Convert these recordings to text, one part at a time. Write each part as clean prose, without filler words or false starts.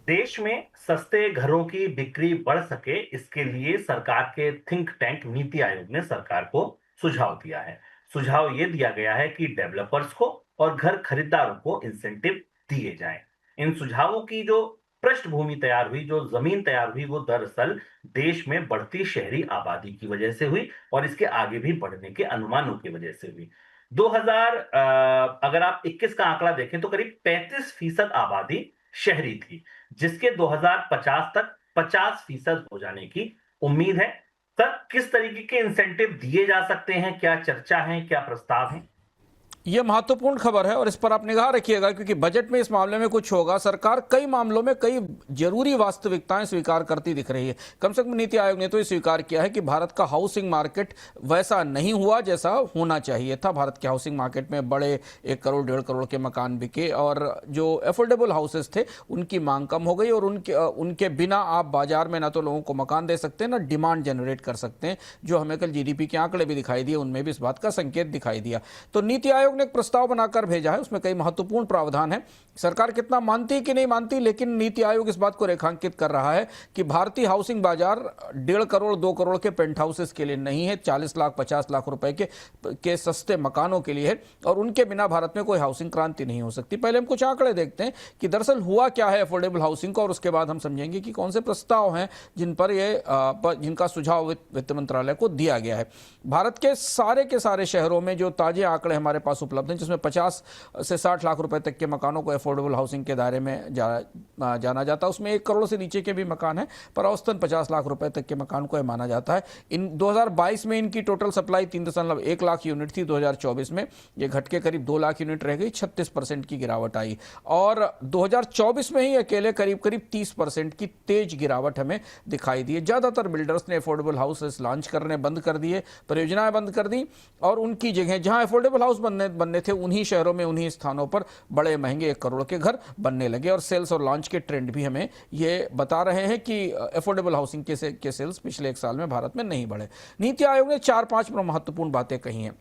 देश में सस्ते घरों की बिक्री बढ़ सके, इसके लिए सरकार के थिंक टैंक नीति आयोग ने सरकार को सुझाव दिया है। सुझाव ये दिया गया है कि डेवलपर्स को और घर खरीदारों को इंसेंटिव दिए जाएं। इन सुझावों की जो पृष्ठभूमि तैयार हुई, जो जमीन तैयार हुई, वो दरअसल देश में बढ़ती शहरी आबादी की वजह से हुई और इसके आगे भी बढ़ने के अनुमानों की वजह से हुई। 2000 अगर आप 21 का आंकड़ा देखें तो करीब 35% आबादी शहरी थी, जिसके 2050 तक 50% हो जाने की उम्मीद है। सर, किस तरीके के इंसेंटिव दिए जा सकते हैं? क्या चर्चा है, क्या प्रस्ताव है? यह महत्वपूर्ण खबर है और इस पर आप निगाह रखिएगा, क्योंकि बजट में इस मामले में कुछ होगा। सरकार कई मामलों में कई जरूरी वास्तविकताएं स्वीकार करती दिख रही है। कम से कम नीति आयोग ने तो ये स्वीकार किया है कि भारत का हाउसिंग मार्केट वैसा नहीं हुआ जैसा होना चाहिए था। भारत के हाउसिंग मार्केट में बड़े 1 करोड़ 1.5 करोड़ के मकान बिके और जो एफोर्डेबल हाउसेस थे उनकी मांग कम हो गई और उनके बिना आप बाजार में ना तो लोगों को मकान दे सकते हैं ना डिमांड जनरेट कर सकते हैं। जो हमें कल जीडीपी के आंकड़े भी दिखाई दिए, उनमें भी इस बात का संकेत दिखाई दिया। तो नीति आयोग ने एक प्रस्ताव बनाकर भेजा है, उसमें कई महत्वपूर्ण प्रावधान है। सरकार कितना मानती है कि नहीं मानती, लेकिन नीति आयोग इस बात को रेखांकित कर रहा है कि भारतीय हाउसिंग बाजार 1.5 करोड़ 2 करोड़ के पेंट हाउसेस के लिए नहीं है, 40 लाख 50 लाख रुपए के सस्ते मकानों के लिए है और उनके बिना भारत में कोई हाउसिंग क्रांति नहीं हो सकती। पहले हम कुछ आंकड़े देखते हैं कि दरअसल हुआ क्या है अफोर्डेबल हाउसिंग को, और उसके बाद हम समझेंगे कि कौन से प्रस्ताव हैं जिनका सुझाव वित्त मंत्रालय को दिया गया है। भारत के सारे शहरों में जो ताजे आंकड़े हमारे पास उपलब्ध हैं, जिसमें 50 से 60 लाख रुपए तक के मकानों को अफोर्डेबल हाउसिंग के दायरे में जाना जाता है। उसमें 1 करोड़ से नीचे के भी मकान हैं, पर औसतन 50 लाख रुपए तक के मकान को माना जाता है। इन 2022 में इनकी टोटल सप्लाई 3.1 लाख यूनिट थी। 2024 में ये घट के करीब 2 लाख यूनिट रह गई, 36% की गिरावट आई और 2024 में ही अकेले करीब 30% की तेज गिरावट हमें दिखाई दी। ज्यादातर बिल्डर्स ने अफोर्डेबल हाउसेस लॉन्च करने बंद कर दिए, परियोजनाएं बंद कर दी और उनकी जगह जहां अफोर्डेबल हाउस बनने थे उन्हीं शहरों में, उन्हीं स्थानों पर बड़े महंगे 1 करोड़ के घर बनने लगे। और सेल्स और लॉन्च के ट्रेंड भी हमें ये बता रहे हैं कि अफोर्डेबल हाउसिंग के सेल्स पिछले 1 साल में भारत में नहीं बढ़े। नीति आयोग ने 4-5 महत्वपूर्ण बातें कही हैं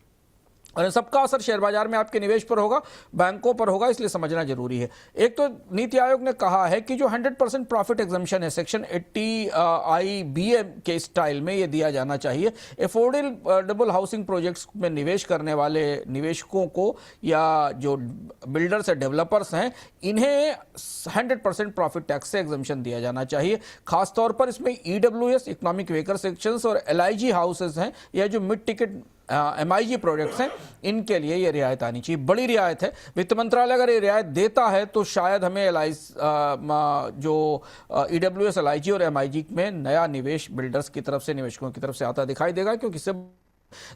और इन सबका असर शेयर बाजार में आपके निवेश पर होगा, बैंकों पर होगा, इसलिए समझना जरूरी है। एक तो नीति आयोग ने कहा है कि जो 100% प्रॉफिट एग्जम्पशन है सेक्शन 80 IBA के स्टाइल में ये दिया जाना चाहिए। अफोर्डेबल हाउसिंग प्रोजेक्ट्स में निवेश करने वाले निवेशकों को या जो बिल्डर्स है, डेवलपर्स हैं, इन्हें 100% प्रॉफिट टैक्स से एग्जम्पशन दिया जाना चाहिए। खासतौर पर इसमें EWS इकोनॉमिक वेकर सेक्शंस और LIG हाउसेस हैं या जो मिड टिकट MIG प्रोजेक्ट्स हैं, इनके लिए ये रियायत आनी चाहिए। बड़ी रियायत है। वित्त मंत्रालय अगर ये रियायत देता है तो शायद हमें जो EWS LIG और MIG में नया निवेश बिल्डर्स की तरफ से, निवेशकों की तरफ से आता दिखाई देगा। क्योंकि इससे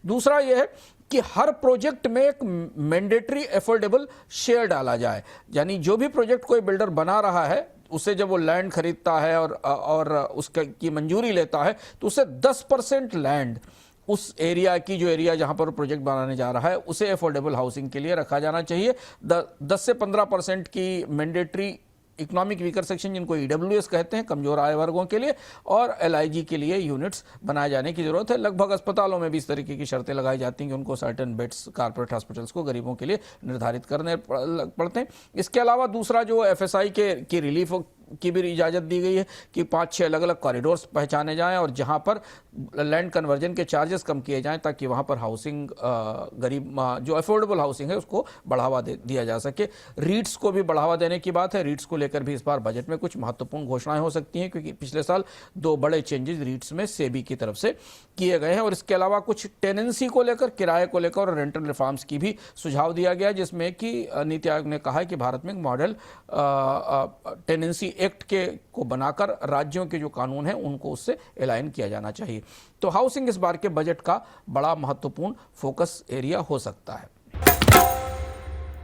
दूसरा यह है कि हर प्रोजेक्ट में एक मैंडेटरी अफोर्डेबल शेयर डाला जाए, यानी जो भी प्रोजेक्ट कोई बिल्डर बना रहा है उसे जब वो लैंड खरीदता है और उसकी मंजूरी लेता है तो उसे 10% लैंड उस एरिया की, जो एरिया जहां पर प्रोजेक्ट बनाने जा रहा है, उसे अफोर्डेबल हाउसिंग के लिए रखा जाना चाहिए। 10 से 15% की मैंडेटरी इकोनॉमिक वीकर सेक्शन, जिनको EWS कहते हैं, कमजोर आय वर्गों के लिए, और LIG के लिए यूनिट्स बनाए जाने की जरूरत है। लगभग अस्पतालों में भी इस तरीके की शर्तें लगाई जाती हैं कि उनको सर्टेन बेड्स कारपोरेट हॉस्पिटल्स को गरीबों के लिए निर्धारित करने पड़ते हैं। इसके अलावा दूसरा जो FSI की रिलीफ की भी इजाज़त दी गई है कि 5-6 अलग अलग कॉरिडोर्स पहचाने जाएं और जहां पर लैंड कन्वर्जन के चार्जेस कम किए जाएं, ताकि वहां पर हाउसिंग गरीब जो अफोर्डेबल हाउसिंग है उसको बढ़ावा दिया जा सके। रीट्स को भी बढ़ावा देने की बात है। रीट्स को लेकर भी इस बार बजट में कुछ महत्वपूर्ण घोषणाएं हो सकती हैं, क्योंकि पिछले साल 2 बड़े चेंजेस रीट्स में सेबी की तरफ से किए गए हैं। और इसके अलावा कुछ टेनेंसी को लेकर, किराए को लेकर और रेंटल रिफॉर्म्स की भी सुझाव दिया गया, जिसमें कि नीति आयोग ने कहा है कि भारत में एक मॉडल टेनेंसी एक्ट को बनाकर राज्यों के जो कानून हैं उनको उससे अलाइन किया जाना चाहिए। तो हाउसिंग इस बार के बजट का बड़ा महत्वपूर्ण फोकस एरिया हो सकता है।